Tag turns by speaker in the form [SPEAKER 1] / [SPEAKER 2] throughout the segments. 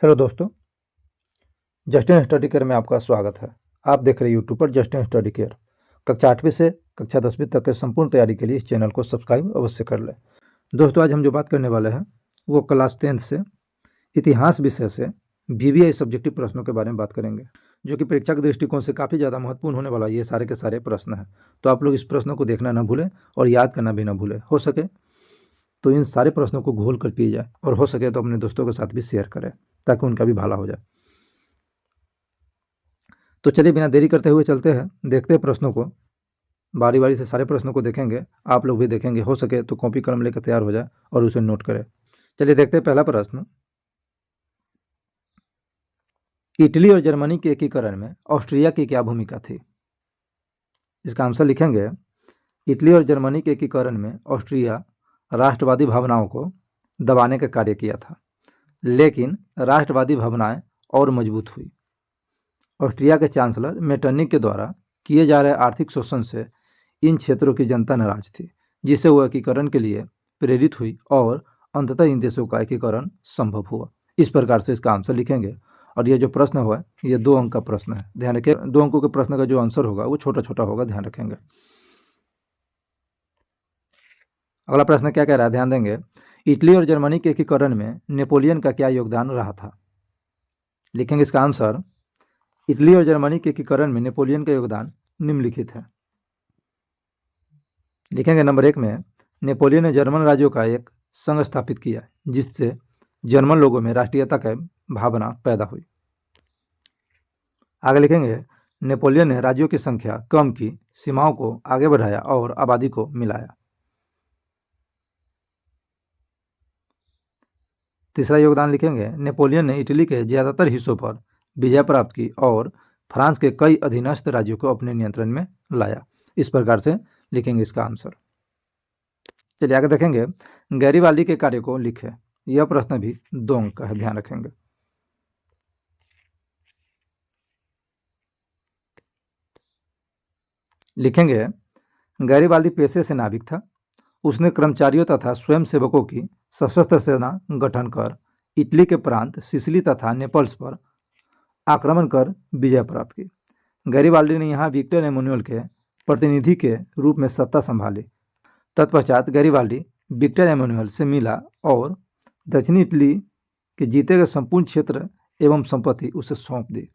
[SPEAKER 1] Hello दोस्तों, Justin study care में आपका स्वागत है। आप देख रहे हैं यूट्यूब पर जस्टिन स्टडी केयर। कक्षा 8वीं से कक्षा 10वीं तक के संपूर्ण तैयारी के लिए इस चैनल को सब्सक्राइब अवश्य कर लें। दोस्तों, आज हम जो बात करने वाले हैं वो क्लास 10th से इतिहास विषय से VVI सब्जेक्टिव प्रश्नों के बारे में बात करेंगे, जो कि परीक्षा के दृष्टिकोण से काफ़ी ज़्यादा महत्वपूर्ण होने वाला ये सारे के सारे प्रश्न हैं। तो आप लोग इस प्रश्नों को देखना ना भूलें और याद करना भी ना भूलें। हो सके तो इन सारे प्रश्नों को घोल कर पिए जाए और हो सके तो अपने दोस्तों के साथ भी शेयर करें ताकि उनका भी भला हो जाए। तो चलिए बिना देरी करते हुए चलते हैं, देखते हैं प्रश्नों को। बारी बारी से सारे प्रश्नों को देखेंगे, आप लोग भी देखेंगे। हो सके तो कॉपी कलम लेकर तैयार हो जाए और उसे नोट करें। चलिए देखते हैं पहला प्रश्न। इटली और जर्मनी के एकीकरण में ऑस्ट्रिया की क्या भूमिका थी? इसका आंसर लिखेंगे, इटली और जर्मनी के एकीकरण में ऑस्ट्रिया राष्ट्रवादी भावनाओं को दबाने का कार्य किया था, लेकिन राष्ट्रवादी भावनाएं और मजबूत हुई। ऑस्ट्रिया के चांसलर मेटरनिक के द्वारा किए जा रहे आर्थिक शोषण से इन क्षेत्रों की जनता नाराज थी, जिससे वह एकीकरण के लिए प्रेरित हुई और अंततः इन देशों का एकीकरण संभव हुआ। इस प्रकार से इसका आंसर लिखेंगे। और ये जो प्रश्न हुआ ये 2 अंक का प्रश्न है, ध्यान रखिए। 2 अंकों के प्रश्न का जो आंसर होगा वो छोटा छोटा होगा, ध्यान रखेंगे। अगला प्रश्न क्या कह रहा है, ध्यान देंगे। इटली और जर्मनी के एकीकरण में नेपोलियन का क्या योगदान रहा था? लिखेंगे इसका आंसर, इटली और जर्मनी के एकीकरण में नेपोलियन का योगदान निम्नलिखित है। लिखेंगे नंबर 1 में, नेपोलियन ने जर्मन राज्यों का एक संघ स्थापित किया जिससे जर्मन लोगों में राष्ट्रीयता की भावना पैदा हुई। आगे लिखेंगे, नेपोलियन ने राज्यों की संख्या कम की, सीमाओं को आगे बढ़ाया और आबादी को मिलाया। तीसरा योगदान लिखेंगे, नेपोलियन ने इटली के ज्यादातर हिस्सों पर विजय प्राप्त की और फ्रांस के कई अधीनस्थ राज्यों को अपने नियंत्रण में लाया। इस प्रकार से लिखेंगे इसका आंसर। चलिए आगे देखेंगे, गैरीबाल्डी के कार्य को लिखें। यह प्रश्न भी 2 अंक का है, ध्यान रखेंगे। लिखेंगे, गैरीबाल्डी पेशे से नाविक था। उसने कर्मचारियों तथा स्वयंसेवकों की सशस्त्र सेना गठन कर इटली के प्रांत सिसिली तथा नेपल्स पर आक्रमण कर विजय प्राप्त की। गैरीबाल्डी ने यहाँ विक्टर एमैनुअल के प्रतिनिधि के रूप में सत्ता संभाली। तत्पश्चात गैरीबाल्डी विक्टर एमैनुअल से मिला और दक्षिणी इटली के जीते गए संपूर्ण क्षेत्र एवं संपत्ति उसे सौंप दी।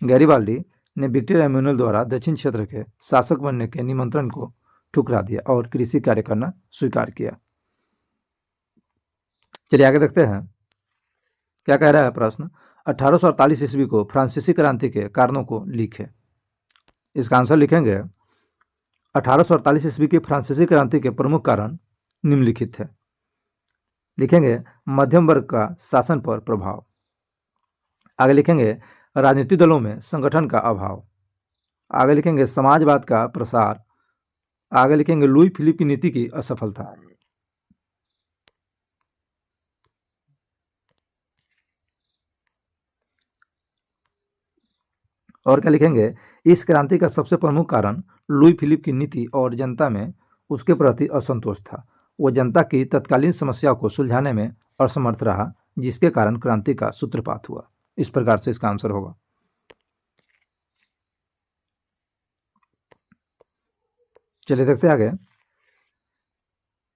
[SPEAKER 1] गैरीबाल्डी ने विक्टर एमैनुअल द्वारा दक्षिण क्षेत्र के शासक बनने के निमंत्रण को ठुकरा दिया और कृषि कार्य करना स्वीकार किया। चलिए आगे देखते हैं क्या कह रहा है प्रश्न। 1848 ईस्वी को फ्रांसीसी क्रांति के कारणों को लिखें। इसका आंसर लिखेंगे, 1848 ईस्वी की फ्रांसीसी क्रांति के प्रमुख कारण निम्नलिखित है। लिखेंगे, मध्यम वर्ग का शासन पर प्रभाव। आगे लिखेंगे, राजनीतिक दलों में संगठन का अभाव। आगे लिखेंगे, समाजवाद का प्रसार। आगे लिखेंगे, लुई फिलिप की नीति की असफलता। और क्या लिखेंगे, इस क्रांति का सबसे प्रमुख कारण लुई फिलिप की नीति और जनता में उसके प्रति असंतोष था। वो जनता की तत्कालीन समस्या को सुलझाने में असमर्थ रहा, जिसके कारण क्रांति का सूत्रपात हुआ। इस प्रकार से इसका आंसर होगा। चलिए देखते हैं आगे।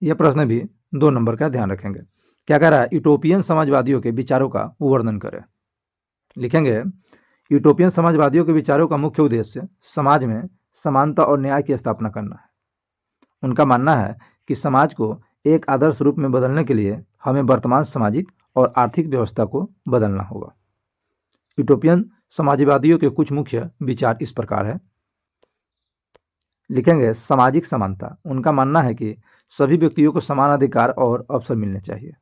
[SPEAKER 1] यह प्रश्न भी 2 नंबर का, ध्यान रखेंगे। क्या कह रहा है, यूटोपियन समाजवादियों के विचारों का वर्णन करें। लिखेंगे, यूटोपियन समाजवादियों के विचारों का मुख्य उद्देश्य समाज में समानता और न्याय की स्थापना करना है। उनका मानना है कि समाज को एक आदर्श रूप में बदलने के लिए हमें वर्तमान सामाजिक और आर्थिक व्यवस्था को बदलना होगा। यूटोपियन समाजवादियों के कुछ मुख्य विचार इस प्रकार है। लिखेंगे, सामाजिक समानता। उनका मानना है कि सभी व्यक्तियों को समान अधिकार और अवसर मिलने चाहिए।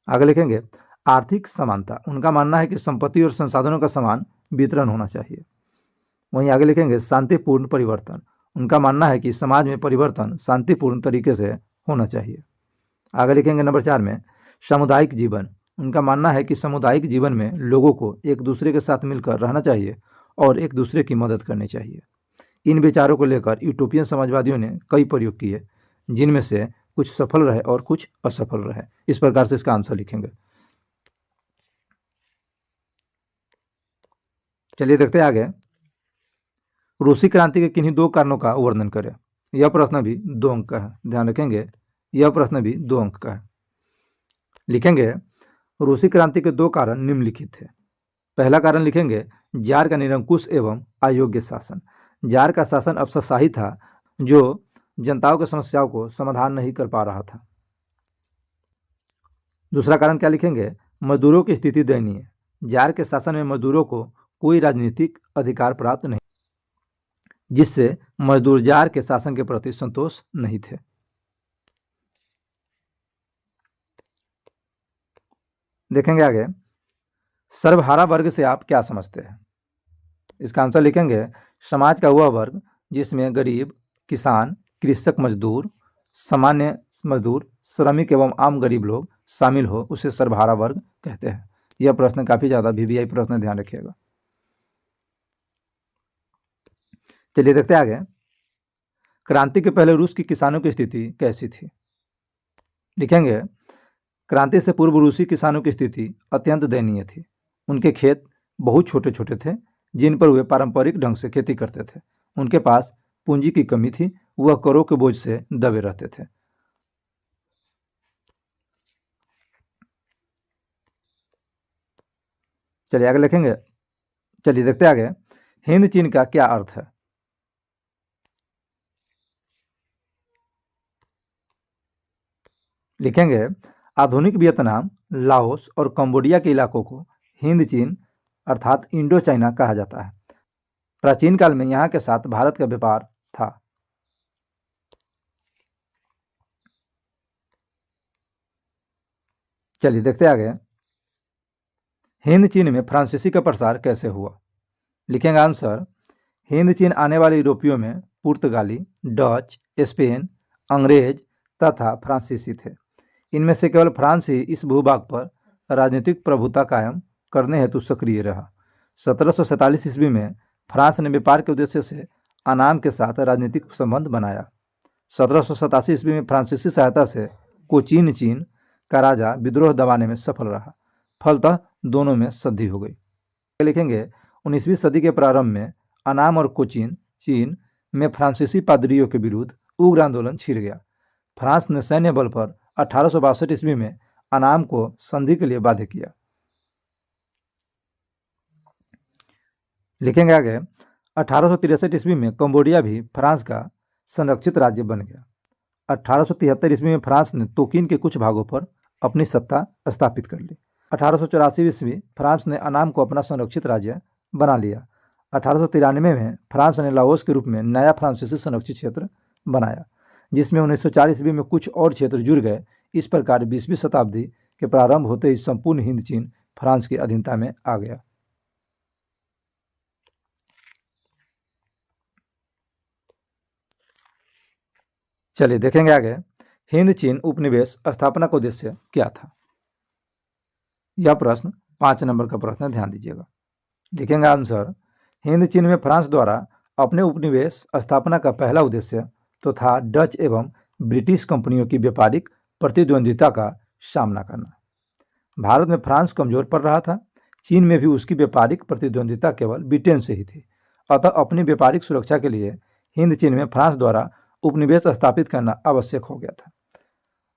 [SPEAKER 1] आगे लिखेंगे, आर्थिक समानता। उनका मानना है कि संपत्ति और संसाधनों का समान वितरण होना चाहिए। वहीं आगे लिखेंगे, शांतिपूर्ण परिवर्तन। उनका मानना है कि समाज में परिवर्तन शांतिपूर्ण तरीके से होना चाहिए। आगे लिखेंगे नंबर 4 में, सामुदायिक जीवन। उनका मानना है कि सामुदायिक जीवन में लोगों को एक दूसरे के साथ मिलकर रहना चाहिए और एक दूसरे की मदद करनी चाहिए। इन विचारों को लेकर यूटोपियन समाजवादियों ने कई प्रयोग किए, जिनमें से कुछ सफल रहे और कुछ असफल रहे। इस प्रकार से इसका आंसर लिखेंगे। चलिए देखते हैं आगे। रूसी क्रांति के किन्हीं दो कारणों का वर्णन करें। यह प्रश्न भी 2 अंक का है, ध्यान रखेंगे, यह प्रश्न भी 2 अंक का है। लिखेंगे रूसी क्रांति के 2 कारण निम्नलिखित थे। पहला कारण लिखेंगे जार का निरंकुश एवं अयोग्य शासन। जार का शासन अफसरशाही था जो जनताओं की समस्याओं को समाधान नहीं कर पा रहा था। दूसरा कारण क्या लिखेंगे, मजदूरों की स्थिति दयनीय। जार के शासन में मजदूरों को कोई राजनीतिक अधिकार प्राप्त नहीं, जिससे मजदूर जार के शासन के प्रति संतोष नहीं थे। देखेंगे आगे, सर्वहारा वर्ग से आप क्या समझते हैं। इसका आंसर लिखेंगे समाज का वह वर्ग जिसमें गरीब, किसान, कृषक, मजदूर, सामान्य मजदूर, श्रमिक एवं आम गरीब लोग शामिल हो, उसे सर्वहारा वर्ग कहते हैं। यह प्रश्न काफी ज्यादा वीवीआई प्रश्न, ध्यान रखिएगा। चलिए देखते हैं आगे। क्रांति के पहले रूस की किसानों की स्थिति कैसी थी। लिखेंगे क्रांति से पूर्व रूसी किसानों की स्थिति अत्यंत दयनीय थी। उनके खेत बहुत छोटे छोटे थे जिन पर वे पारंपरिक ढंग से खेती करते थे। उनके पास पूंजी की कमी थी, वह करों के बोझ से दबे रहते थे। चलिए आगे लिखेंगे। चलिए देखते आगे। हिंद चीन का क्या अर्थ है। लिखेंगे आधुनिक वियतनाम, लाओस और कंबोडिया के इलाकों को हिंद चीन अर्थात इंडो चाइना कहा जाता है। प्राचीन काल में यहाँ के साथ भारत का व्यापार था। चलिए देखते आगे। हिंद चीन में फ्रांसीसी का प्रसार कैसे हुआ। लिखेंगे आंसर हिंद चीन आने वाले यूरोपियों में पुर्तगाली, डच, स्पेन, अंग्रेज तथा फ्रांसीसी थे। इनमें से केवल फ्रांस ही इस भूभाग पर राजनीतिक प्रभुता कायम करने हेतु सक्रिय रहा। 1747 ईस्वी में फ्रांस ने व्यापार के उद्देश्य से अनाम के साथ राजनीतिक संबंध बनाया। 1787 ईस्वी में फ्रांसीसी सहायता से कोचीन चीन का राजा विद्रोह दबाने में सफल रहा। फलतः दोनों में संधि हो गई। लिखेंगे 19वीं सदी के प्रारंभ में अनाम और कोचीन चीन में फ्रांसीसी पादरियों के विरुद्ध उग्र आंदोलन छिड़ गया। फ्रांस ने सैन्य बल पर 1862 ईस्वी में अनाम को संधि के लिए बाध्य किया। लिखेंगे आगे 1863 ईस्वी में कंबोडिया भी फ्रांस का संरक्षित राज्य बन गया। 1873 ईस्वी में फ्रांस ने तोकिन के कुछ भागों पर अपनी सत्ता स्थापित कर ली। 1884 ईस्वी फ्रांस ने अनाम को अपना संरक्षित राज्य बना लिया। 1893 में फ्रांस ने लाओस के रूप में नया फ्रांसीसी संरक्षित क्षेत्र बनाया, जिसमें 1904 ईस्वी में कुछ और क्षेत्र जुड़ गए। इस प्रकार 20वीं शताब्दी के प्रारंभ होते ही संपूर्ण हिंद चीन फ्रांस की अधीनता में आ गया। चलिए देखेंगे आगे। हिंद चीन उपनिवेश स्थापना का उद्देश्य क्या था। यह प्रश्न 5 नंबर का प्रश्न, ध्यान दीजिएगा। लिखेंगे आंसर हिंद चीन में फ्रांस द्वारा अपने उपनिवेश स्थापना का पहला उद्देश्य तो था डच एवं ब्रिटिश कंपनियों की व्यापारिक प्रतिद्वंद्विता का सामना करना। भारत में फ्रांस कमजोर पड़ रहा था। चीन में भी उसकी व्यापारिक प्रतिद्वंद्विता केवल ब्रिटेन से ही थी। अतः अपनी व्यापारिक सुरक्षा के लिए हिंद चीन में फ्रांस द्वारा उपनिवेश स्थापित करना आवश्यक हो गया था।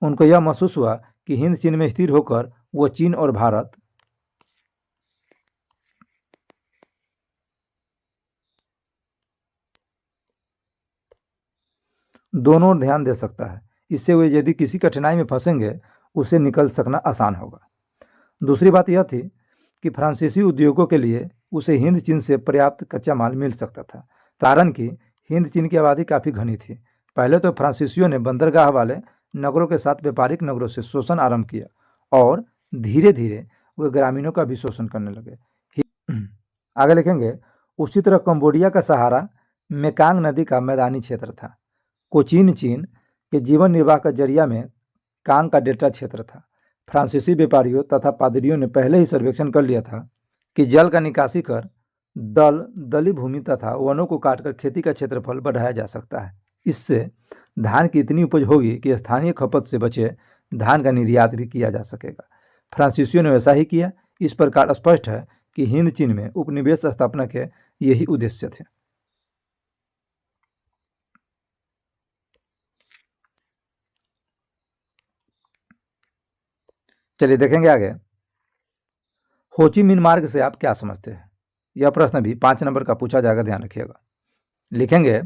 [SPEAKER 1] उनको यह महसूस हुआ कि हिंद चीन में स्थिर होकर वो चीन और भारत दोनों ओर ध्यान दे सकता है। इससे वे यदि किसी कठिनाई में फंसेंगे उसे निकल सकना आसान होगा। दूसरी बात यह थी कि फ्रांसीसी उद्योगों के लिए उसे हिंद चीन से पर्याप्त कच्चा माल मिल सकता था, कारण कि हिंद चीन की आबादी काफ़ी घनी थी। पहले तो फ्रांसीसियों ने बंदरगाह वाले नगरों के साथ व्यापारिक नगरों से शोषण आरंभ किया और धीरे धीरे वे ग्रामीणों का भी शोषण करने लगे। आगे लिखेंगे उसी तरह कंबोडिया का सहारा मेकांग नदी का मैदानी क्षेत्र था। कोचीन चीन के जीवन निर्वाह का जरिया में कांग का डेल्टा क्षेत्र था। फ्रांसीसी व्यापारियों तथा पादरियों ने पहले ही सर्वेक्षण कर लिया था कि जल का निकासी कर दलदली भूमि तथा वनों को काटकर खेती का क्षेत्रफल बढ़ाया जा सकता है। इससे धान की इतनी उपज होगी कि स्थानीय खपत से बचे धान का निर्यात भी किया जा सकेगा। फ्रांसीसियों ने वैसा ही किया। इस प्रकार स्पष्ट है कि हिंद चीन में उपनिवेश स्थापना के यही उद्देश्य थे। चलिए देखेंगे आगे, होची मिन मार्ग से आप क्या समझते हैं? यह प्रश्न भी 5 नंबर का पूछा जाएगा, ध्यान रखिएगा। लिखेंगे,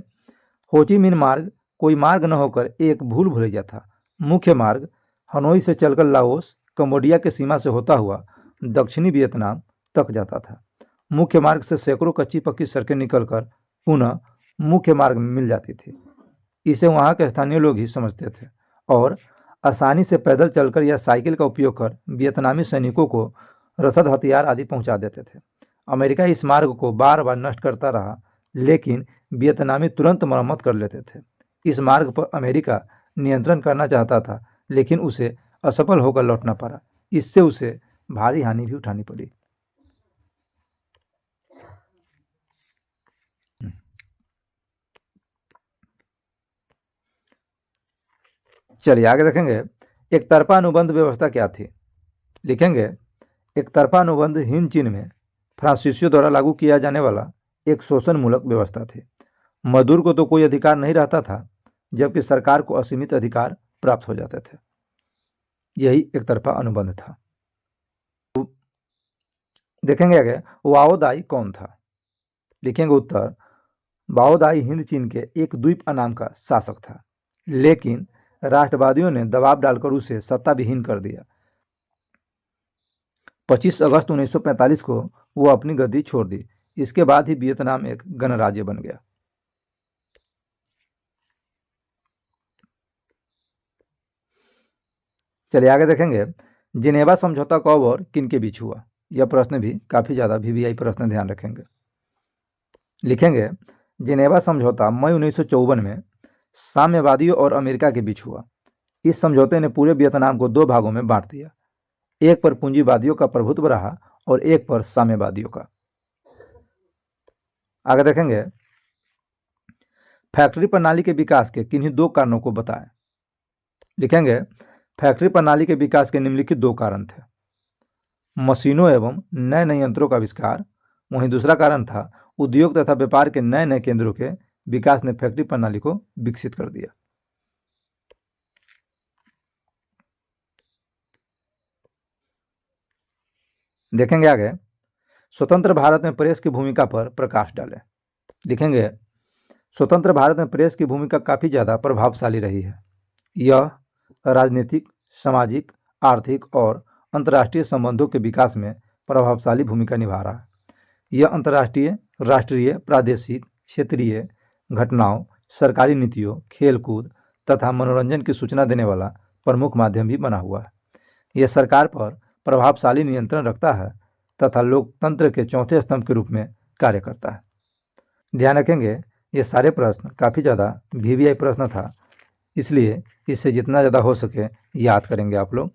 [SPEAKER 1] होची मिन मार्ग कोई मार्ग न होकर एक भूल भुलैया था। मुख्य मार्ग हनोई से चलकर लाओस, कंबोडिया की सीमा से होता हुआ दक्षिणी वियतनाम तक जाता था। मुख्य मार्ग से सैकड़ों कच्ची पक्की सड़कें निकलकर पुनः मुख्य मार्ग में मिल जाती थी। इसे वहाँ के स्थानीय लोग ही समझते थे और आसानी से पैदल चलकर या साइकिल का उपयोग कर वियतनामी सैनिकों को रसद, हथियार आदि पहुंचा देते थे। अमेरिका इस मार्ग को बार बार नष्ट करता रहा, लेकिन वियतनामी तुरंत मरम्मत कर लेते थे। इस मार्ग पर अमेरिका नियंत्रण करना चाहता था, लेकिन उसे असफल होकर लौटना पड़ा। इससे उसे भारी हानि भी उठानी पड़ी। चलिए आगे देखेंगे, एक तरफा अनुबंध व्यवस्था क्या थी? लिखेंगे, एक तरफा अनुबंध हिंद चीन में फ्रांसीसियों द्वारा लागू किया जाने वाला एक शोषणमूलक व्यवस्था थी। मजदूर को तो कोई अधिकार नहीं रहता था, जबकि सरकार को असीमित अधिकार प्राप्त हो जाते थे। यही एक तरफा अनुबंध था। देखेंगे आगे, वाओदाई कौन था? लिखेंगे उत्तर, वाओदाई हिंद चीन के एक द्वीप नाम का शासक था, लेकिन राष्ट्रवादियों ने दबाव डालकर उसे सत्ता विहीन कर दिया। 25 अगस्त 1945 को वो अपनी गद्दी छोड़ दी। इसके बाद ही वियतनाम एक गणराज्य बन गया। चलिए आगे देखेंगे, जिनेवा समझौता कब और किन के बीच हुआ? यह प्रश्न भी काफ़ी ज़्यादा वीवीआई प्रश्न, ध्यान रखेंगे। लिखेंगे, जिनेवा समझौता मई 1954 में साम्यवादियों और अमेरिका के बीच हुआ। इस समझौते ने पूरे वियतनाम को 2 भागों में बांट दिया, एक पर पूंजीवादियों का प्रभुत्व रहा और एक पर साम्यवादियों का। आगे देखेंगे, फैक्ट्री प्रणाली के विकास के किन्हीं 2 कारणों को बताएं। लिखेंगे, फैक्ट्री प्रणाली के विकास के निम्नलिखित 2 कारण थे, मशीनों एवं नए नए यंत्रों का आविष्कार। वहीं दूसरा कारण था उद्योग तथा व्यापार के नए नए केंद्रों के विकास ने फैक्ट्री प्रणाली को विकसित कर दिया। देखेंगे आगे, स्वतंत्र भारत में प्रेस की भूमिका पर प्रकाश डालें। लिखेंगे, स्वतंत्र भारत में प्रेस की भूमिका काफ़ी ज़्यादा प्रभावशाली रही है। यह राजनीतिक, सामाजिक, आर्थिक और अंतर्राष्ट्रीय संबंधों के विकास में प्रभावशाली भूमिका निभा रहा है। यह अंतर्राष्ट्रीय, राष्ट्रीय, प्रादेशिक, क्षेत्रीय घटनाओं, सरकारी नीतियों, खेलकूद तथा मनोरंजन की सूचना देने वाला प्रमुख माध्यम भी बना हुआ है। यह सरकार पर प्रभावशाली नियंत्रण रखता है तथा लोकतंत्र के चौथे स्तंभ के रूप में कार्य करता है। ध्यान रखेंगे, ये सारे प्रश्न काफ़ी ज़्यादा वीवीआई प्रश्न था, इसलिए इससे जितना ज़्यादा हो सके याद करेंगे आप लोग।